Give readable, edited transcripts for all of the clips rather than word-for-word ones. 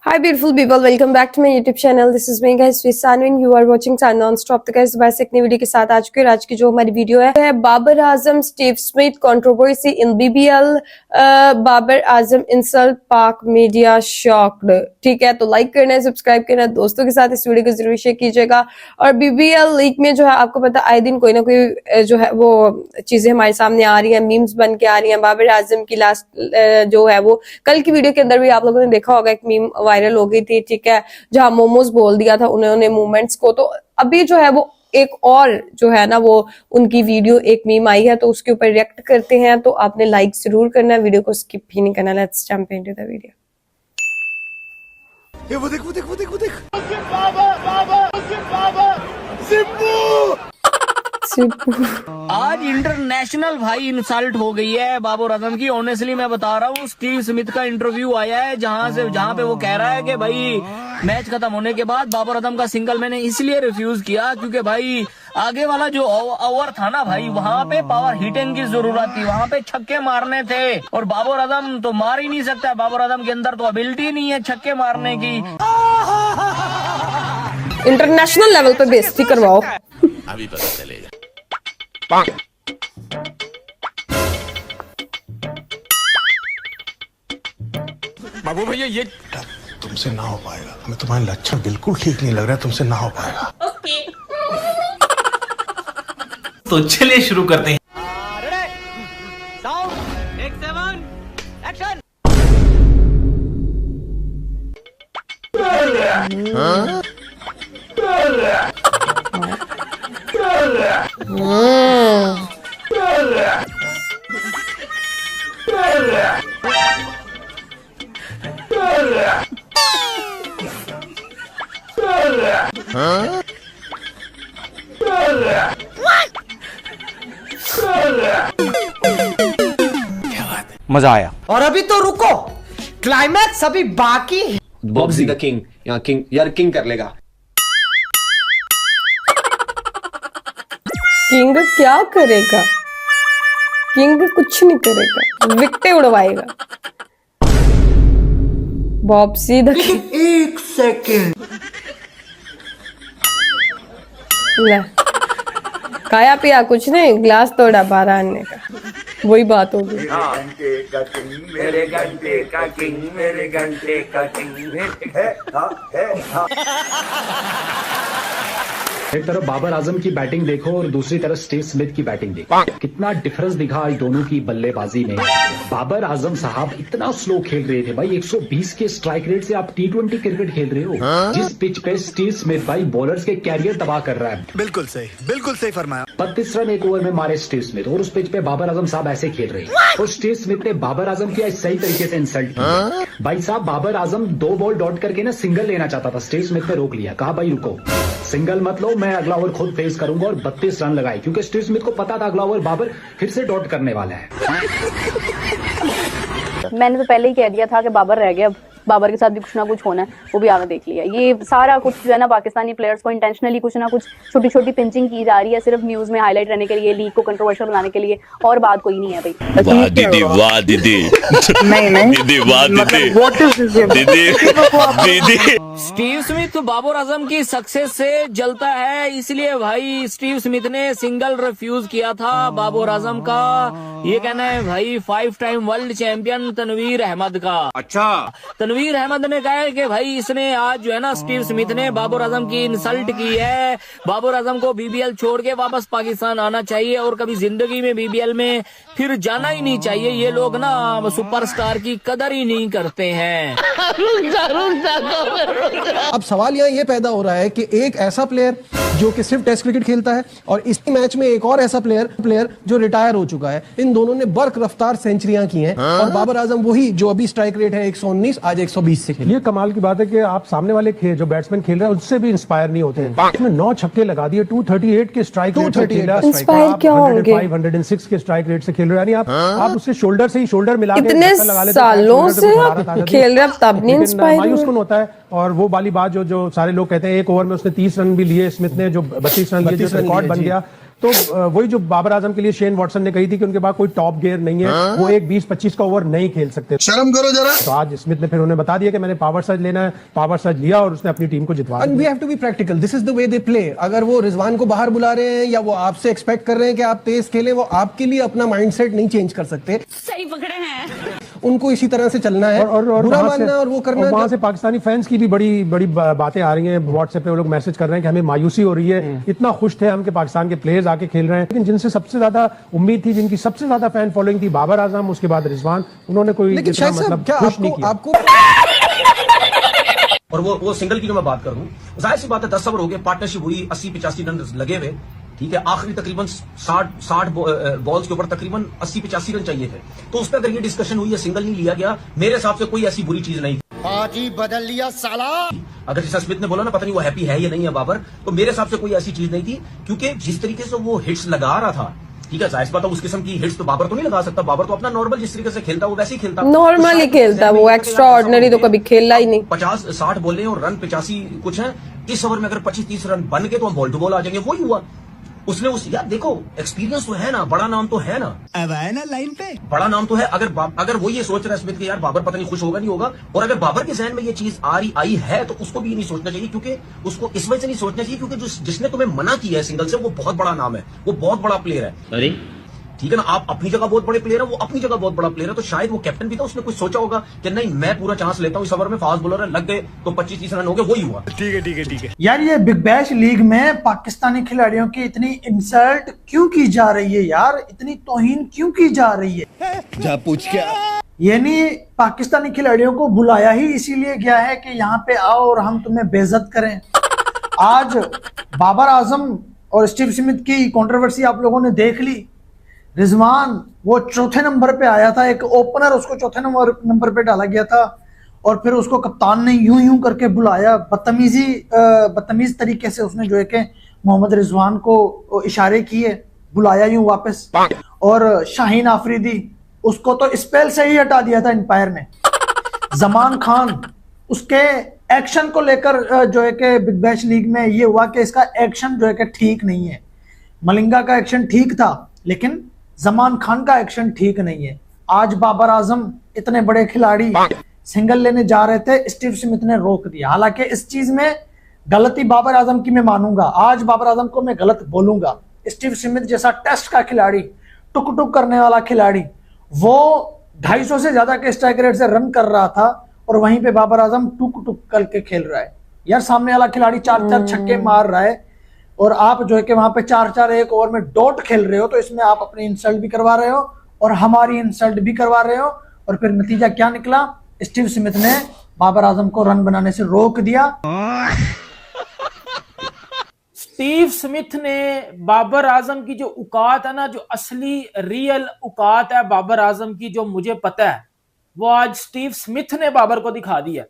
Hi beautiful people, welcome back to my YouTube channel. This is me guys, Sanu and you are watching Sun Non-Stop. तो guys बस एक नई video के साथ आज की जो हमारी वीडियो है Babar Azam Steve Smith controversy इन BBL. बाबर आजम इंसल्ट पाक मीडिया शॉक्ड. ठीक है, तो लाइक करना है, सब्सक्राइब करना है, दोस्तों के साथ इस वीडियो को जरूर शेयर कीजिएगा. और BBL लीग में जो है आपको पता आए दिन कोई ना कोई जो है वो चीजें हमारे सामने आ रही है, मीम्स बन के आ रही है. बाबर आजम की लास्ट जो है वो कल की वीडियो के अंदर भी आप लोगों ने देखा होगा, एक मीम वायरल हो गई थी. ठीक है, जहां मोमोज बोल दिया था उन्होंने मूवमेंट्स को. तो अभी जो है वो एक और जो है ना वो उनकी वीडियो एक मीम आई है, तो उसके ऊपर रिएक्ट करते हैं. तो आपने लाइक जरूर करना है, वीडियो को स्किप भी नहीं करना. Let's jump into the video. ये वो देख सिम्बू आज इंटरनेशनल भाई इंसल्ट हो गई है बाबर आजम की. ऑनेस्टली मैं बता रहा हूँ, स्टीव स्मिथ का इंटरव्यू आया है जहाँ पे वो कह रहा है कि भाई मैच खत्म होने के बाद बाबर आजम का सिंगल मैंने इसलिए रिफ्यूज किया क्योंकि भाई आगे वाला जो ओवर था ना भाई, वहाँ पे पावर हिटिंग की जरूरत थी, वहाँ पे छक्के मारने थे. और बाबर आजम तो मार ही नहीं सकता, बाबर आजम के अंदर तो एबिलिटी नहीं है छक्के मारने की. इंटरनेशनल लेवल पे बेइज्जती करवाओ. अभी पता चलेगा. बाबू भैया ये तुमसे ना हो पाएगा. हमें तुम्हारे लक्षण बिल्कुल ठीक नहीं लग रहा है, तुमसे ना हो पाएगा. तो चलिए शुरू करते हैं. मजा आया. और अभी तो रुको, क्लाइमैक्स अभी बाकी है. बॉब्जी द किंग, यहाँ किंग यार किंग कर लेगा. किंग क्या करेगा? किंग कुछ नहीं करेगा, विकटे उड़वाएगा. बॉब्सी द किंग. एक सेकेंड, ले खाया पिया कुछ नहीं, ग्लास तोड़ा 12 आने का, वही बात होगी. मेरे घंटे का किंग, मेरे घंटे का किंग है. एक तरफ बाबर आजम की बैटिंग देखो और दूसरी तरफ स्टीव स्मिथ की बैटिंग देखो. कितना डिफरेंस दिखा आज दोनों की बल्लेबाजी में. बाबर आजम साहब इतना स्लो खेल रहे थे भाई, 120 के स्ट्राइक रेट से आप T20 क्रिकेट खेल रहे हो. जिस पिच पे स्टीव स्मिथ भाई बॉलर्स के कैरियर तबाह कर रहा है. बिल्कुल सही फरमाया. 32 रन एक ओवर में मारे स्टीव स्मिथ, और उस पिच पे बाबर आजम साहब ऐसे खेल रहे हैं. और स्टीव स्मिथ ने बाबर आजम की आज सही तरीके से इंसल्ट की. भाई साहब बाबर आजम 2 बॉल डॉट करके ना सिंगल लेना चाहता था, स्टीव स्मिथ ने रोक लिया. कहा भाई रुको, सिंगल मत लो, मैं अगला ओवर खुद फेस करूंगा. और 32 रन लगाए क्योंकि स्टीव स्मिथ को पता था अगला ओवर बाबर फिर से डॉट करने वाला है. मैंने तो पहले ही कह दिया था कि बाबर रह गया, बाबर के साथ भी कुछ ना कुछ होना है, वो भी आगे देख लिया. ये सारा कुछ जो है ना पाकिस्तानी प्लेयर्स को इंटेंशनली कुछ ना कुछ छोटी छोटी पिंचिंग की जा रही है, सिर्फ न्यूज में हाईलाइट रहने के लिए, लीग को कंट्रोवर्शियल बनाने के लिए, और बात कोई नहीं है भाई. वाह दीदी, वाह दीदी. नहीं दीदी वाह दीदी. व्हाट इज दीदी. स्टीव स्मिथ बाबर आजम की सक्सेस से जलता है, इसलिए भाई स्टीव स्मिथ ने सिंगल रिफ्यूज किया था बाबर आजम का. ये कहना है भाई 5 time world champion Tanveer Ahmed का. अच्छा, तनवीर अहमद ने कहा है कि भाई इसने आज जो है ना स्टीव स्मिथ ने बाबर आजम की इंसल्ट की है. बाबर आजम को BBL छोड़ के वापस पाकिस्तान आना चाहिए और कभी जिंदगी में BBL में फिर जाना ही नहीं चाहिए. ये लोग ना सुपरस्टार की कदर ही नहीं करते हैं. अब सवाल यहाँ ये पैदा हो रहा है कि एक ऐसा प्लेयर जो कि सिर्फ टेस्ट क्रिकेट खेलता है और इसी मैच में एक और ऐसा प्लेयर जो रिटायर हो चुका है. इन दोनों ने बर्क रफ्तार सेंचुरियां की हैं. और बाबर आजम वही जो अभी स्ट्राइक रेट है 119, आज 120 से खेले. ये कमाल की बात है कि आप सामने वाले जो बैट्समैन खेल रहे हैं उससे भी इंस्पायर नहीं होते हैं. उसने 9 छक्के लगा दिए, 238 के स्ट्राइक रेट से खेला. इंस्पायर क्या होंगे? 106 के स्ट्राइक रेट से खेल रहे हैं. यानी आप उससे शोल्डर से ही शोल्डर मिला के इतने लगा लेते सालों से आप खेल रहे हैं, तब नहीं इंस्पायर मायूस कौन होता है. और वो वाली बात जो सारे लोग कहते हैं, एक ओवर में उसने 30 रन भी लिए स्मिथ ने, जो 32 रन लिए, जो रिकॉर्ड बन गया. तो वही जो बाबर आजम के लिए शेन वॉटसन ने कही थी कि उनके पास कोई टॉप गियर नहीं है, वो एक 20-25 का ओवर नहीं खेल सकते। शर्म करो जरा। तो आज स्मिथ ने फिर उन्हें बता दिया कि मैंने पावर सर्ज लेना है, पावर सर्ज लिया और उसने अपनी टीम को जितवा दिया। We have to be practical, this is the way they play. अगर वो रिजवान को बाहर बुला रहे हैं या वो आपसे एक्सपेक्ट कर रहे हैं कि आप तेज खेलें, वो आपके लिए अपना माइंडसेट नहीं चेंज कर सकते। सही पकड़े हैं। उनको इसी तरह से चलना है और बुरा मानना और वो करना। वहां से पाकिस्तानी फैंस की भी बड़ी बड़ी बातें आ रही हैं, व्हाट्सएप पे वो लोग मैसेज कर रहे हैं कि हमें मायूसी हो रही है। इतना खुश थे हम कि पाकिस्तान के प्लेयर्स आके खेल रहे हैं, लेकिन जिनसे सबसे ज्यादा उम्मीद थी, जिनकी सबसे ज्यादा फैन फॉलोइंग थी, बाबर आजम, उसके बाद रिजवान, उन्होंने कोई मतलब खुश नहीं किया। आपको और वो सिंगल की जो मैं बात कर रहा हूँ, जाहिर सी बात है 10 ओवर हो गए, पार्टनरशिप हुई, 80-85 रन लगे हुए, ठीक है। आखिरी तकरीबन 60 बॉल्स के ऊपर तकरीबन 80-85 रन चाहिए थे। तो उस पर अगर ये डिस्कशन हुई है, सिंगल नहीं लिया गया, मेरे हिसाब से कोई ऐसी बुरी चीज नहीं। पार्टी बदल लिया साला। अगर जैसा स्मिथ ने बोला ना, पता नहीं वो हैप्पी है या नहीं है बाबर, तो मेरे हिसाब से कोई ऐसी चीज नहीं थी, क्योंकि जिस तरीके से वो हिट्स लगा रहा था, ठीक है, जाहिर बात है उस किस्म की हिट्स तो बाबर तो नहीं लगा सकता। बाबर तो अपना नॉर्मल जिस तरीके से खेलता वो वैसे ही खेलता, नॉर्मली खेलता, वो एक्स्ट्रा ऑर्डिनरी तो कभी खेला ही नहीं। 50-60 बोले और रन 85 कुछ है। इस ओवर में अगर 25-30 रन बन गए तो हम बॉल टू बॉल आ जाएंगे। वही हुआ उसने। उस यार देखो, एक्सपीरियंस तो है ना, बड़ा नाम तो है ना, अब आए ना लाइन पे, बड़ा नाम तो है। अगर वो ये सोच रहा है स्मिथ कि यार बाबर पता नहीं खुश होगा नहीं होगा, और अगर बाबर के जहन में ये चीज आई है तो उसको भी ये नहीं सोचना चाहिए, क्योंकि उसको इस वजह से नहीं सोचना चाहिए क्योंकि जिसने तुम्हें मना किया है सिंगल से, वो बहुत बड़ा नाम है, वो बहुत बड़ा प्लेयर है। अरे ठीक है ना, आप अपनी जगह बहुत बड़े प्लेयर है, वो अपनी जगह बहुत बड़ा प्लेयर है। तो शायद वो कैप्टन भी था, उसने कुछ सोचा होगा कि नहीं मैं पूरा चांस लेता हूँ इस ओवर में, फास्ट बॉलर है, लग गए तो 25-30 रन हो गए, वही हुआ। ठीक है। यार ये बिग बैश लीग में पाकिस्तानी खिलाड़ियों की इतनी इंसल्ट क्यों की जा रही है यार, इतनी तौहीन क्यों की जा रही है? जा पूछ क्या। यानी पाकिस्तानी खिलाड़ियों को बुलाया ही इसीलिए गया है कि यहाँ पे आओ और हम तुम्हें बेइज्जत करें। आज बाबर आजम और स्टीव स्मिथ की कंट्रोवर्सी आप लोगों ने देख ली। रिजवान वो चौथे नंबर पे आया था, एक ओपनर, उसको चौथे नंबर पे डाला गया था और फिर उसको कप्तान ने यूं करके बुलाया, बदतमीज तरीके से उसने जो है कि मोहम्मद रिजवान को इशारे किए, बुलाया यूं वापस। और शाहीन आफरीदी, उसको तो स्पेल से ही हटा दिया था एम्पायर ने। जमान खान, उसके एक्शन को लेकर जो है कि बिग बैश लीग में ये हुआ कि इसका एक्शन जो है कि ठीक नहीं है। मलिंगा का एक्शन ठीक था, लेकिन जमान खान का एक्शन ठीक नहीं है। आज बाबर आजम इतने बड़े खिलाड़ी सिंगल लेने जा रहे थे, स्टीव स्मिथ ने रोक दिया। हालांकि इस चीज में गलती बाबर आजम की मैं मानूंगा, आज बाबर आजम को मैं गलत बोलूंगा। स्टीव स्मिथ जैसा टेस्ट का खिलाड़ी, टुक टुक करने वाला खिलाड़ी, वो 250 से ज्यादा के स्ट्राइक रेट से रन कर रहा था और वहीं पे बाबर आजम टुक टुक करके खेल रहा है। यार सामने वाला खिलाड़ी 4-4 छक्के मार रहा है और आप जो है कि वहां पे 4-4 एक ओवर में डॉट खेल रहे हो, तो इसमें आप अपनी इंसल्ट भी करवा रहे हो और हमारी इंसल्ट भी करवा रहे हो। और फिर नतीजा क्या निकला? स्टीव स्मिथ ने बाबर आजम को रन बनाने से रोक दिया। स्टीव स्मिथ ने बाबर आजम की जो औकात है ना, जो असली रियल औकात है बाबर आजम की, जो मुझे पता है, वो आज स्टीव स्मिथ ने बाबर को दिखा दी है।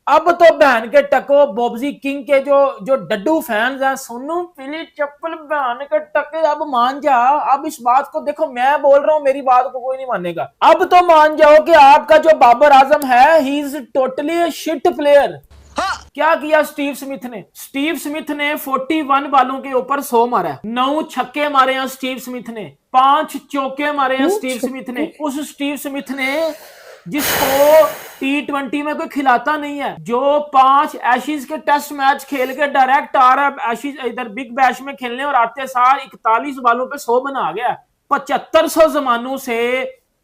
अब तो बहन के टको बॉब्जी किंग के जो डड्डू फैंस हैं, सोनू पीली चप्पल बहन के टके, अब मान जा। अब इस बात को देखो, मैं बोल रहा हूं, मेरी बात को कोई नहीं मानेगा। अब तो मान जाओ कि आपका जो बाबर आजम है, he is totally shit player. क्या किया स्टीव स्मिथ ने? स्टीव स्मिथ ने 41 बालों के ऊपर 100 मारा है, 9 छक्के मारे हैं स्टीव स्मिथ ने, 5 चौके मारे हैं स्टीव स्मिथ ने। उस स्टीव स्मिथ ने जिसको T20 में कोई खिलाता नहीं है, जो 5 एशिज के टेस्ट मैच खेल के डायरेक्ट आ रहा है एशिज इधर बिग बैश में खेलने, और आते सार 41 बालों पे 100 बना गया। 7500 जमानों से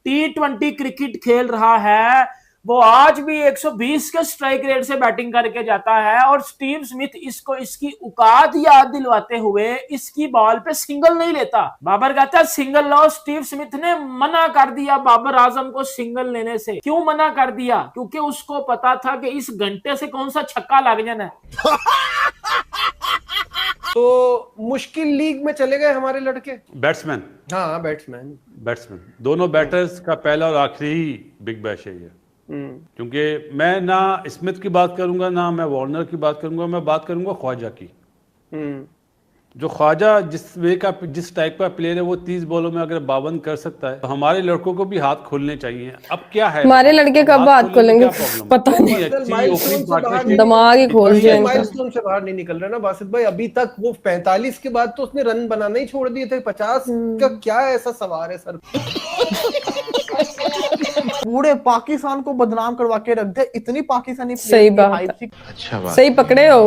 T20 क्रिकेट खेल रहा है, वो आज भी 120 के स्ट्राइक रेट से बैटिंग करके जाता है। और स्टीव स्मिथ इसको इसकी औकात याद दिलवाते हुए इसकी बॉल पे सिंगल नहीं लेता। बाबर कहता है सिंगल लो, स्टीव स्मिथ ने मना कर दिया बाबर आजम को सिंगल लेने से। क्यों मना कर दिया? क्योंकि उसको पता था कि इस घंटे से कौन सा छक्का लग जाना है। तो मुश्किल लीग में चले गए हमारे लड़के। बैट्समैन, हाँ बैट्समैन दोनों बैटर्स का पहला और आखिरी ही बिग बैश है ये। क्योंकि मैं ना स्मिथ की बात करूंगा, ना मैं वार्नर की बात करूंगा, मैं बात करूंगा ख्वाजा की। जो ख्वाजा जिस टाइप का प्लेयर है वो 30 बॉलों में अगर 52 कर सकता है तो हमारे लड़कों को भी हाथ खोलने चाहिए। अब क्या है, हमारे लड़के कब हाथ खोलेंगे पता नहीं, दिमाग ही खोल दिया इनका। माइलस्टोन से बाहर नहीं निकल रहा ना बासित भाई अभी तक। वो 45 के बाद तो उसने रन बनाना ही छोड़ दिए थे, 50 का क्या ऐसा सवार है सर? पूरे पाकिस्तान को बदनाम करवा के रख दे, इतनी पाकिस्तानी सही बात, अच्छा बात, सही पकड़े हो।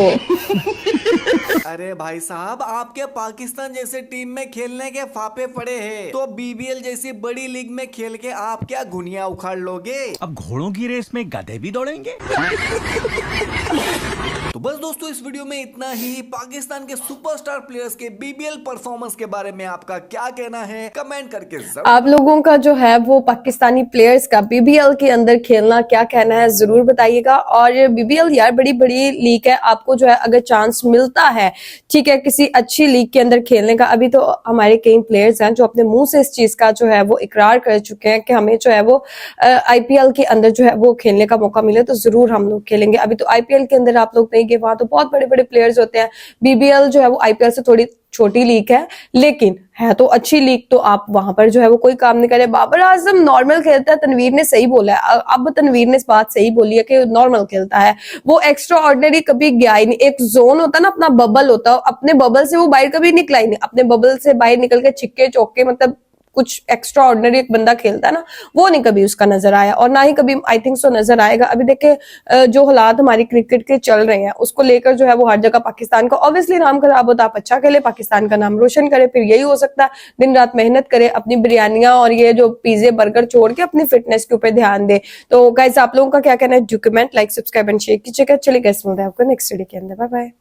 अरे भाई साहब, आपके पाकिस्तान जैसे टीम में खेलने के फाफे पड़े हैं तो बीबीएल जैसी बड़ी लीग में खेल के आप क्या गुनिया उखाड़ लोगे? अब घोड़ों की रेस में गधे भी दौड़ेंगे। तो बस दोस्तों, इस वीडियो में इतना ही। पाकिस्तान के सुपरस्टार प्लेयर्स के बीबीएल परफॉर्मेंस के बारे में आपका क्या कहना है, कमेंट करके जरूर। आप लोगों का जो है वो पाकिस्तानी प्लेयर्स का बीबीएल के अंदर खेलना क्या कहना है जरूर बताइएगा। और बीबीएल यार बड़ी बड़ी लीग है, आपको जो है अगर चांस मिलता है ठीक है किसी अच्छी लीग के अंदर खेलने का, अभी तो हमारे कई प्लेयर्स हैं जो अपने मुंह से इस चीज का जो है वो इकरार कर चुके हैं कि हमें जो है वो आईपीएल के अंदर जो है वो खेलने का मौका मिले तो जरूर हम लोग खेलेंगे। अभी तो आईपीएल के अंदर आप लोग नहीं गए, वहां तो बहुत बड़े बड़े प्लेयर्स होते हैं। बीबीएल जो है वो आईपीएल से थोड़ी छोटी लीग है लेकिन है तो अच्छी लीग, तो आप वहां पर जो है वो कोई काम नहीं करे। बाबर आजम नॉर्मल खेलता है, तनवीर ने सही बोला है, अब तनवीर ने इस बात सही बोली है कि नॉर्मल खेलता है, वो एक्स्ट्रा ऑर्डिनरी कभी गया ही नहीं। एक जोन होता ना, अपना बबल होता, अपने बबल से वो बाहर कभी निकला ही नहीं। अपने बबल से बाहर निकल के छिक्के चौके मतलब कुछ एक्स्ट्रा ऑर्डिनरी एक बंदा खेलता है ना, वो नहीं कभी उसका नजर आया और ना ही कभी आई थिंक सो नजर आएगा। अभी देखे जो हालात हमारी क्रिकेट के चल रहे हैं उसको लेकर जो है वो हर जगह पाकिस्तान का ऑब्वियसली नाम खराब होता है। आप अच्छा खेले, पाकिस्तान का नाम रोशन करे, फिर यही हो सकता है। दिन रात मेहनत करे, अपनी बिरयानियां और ये जो पिज्जे बर्गर छोड़ के अपनी फिटनेस के ऊपर ध्यान दे। तो गाइस आप लोगों का क्या कहना है? Do comment, like, subscribe and share कीजिएगा। चलिए गाइस मिलते हैं आपको नेक्स्ट वीडियो के अंदर। Bye bye.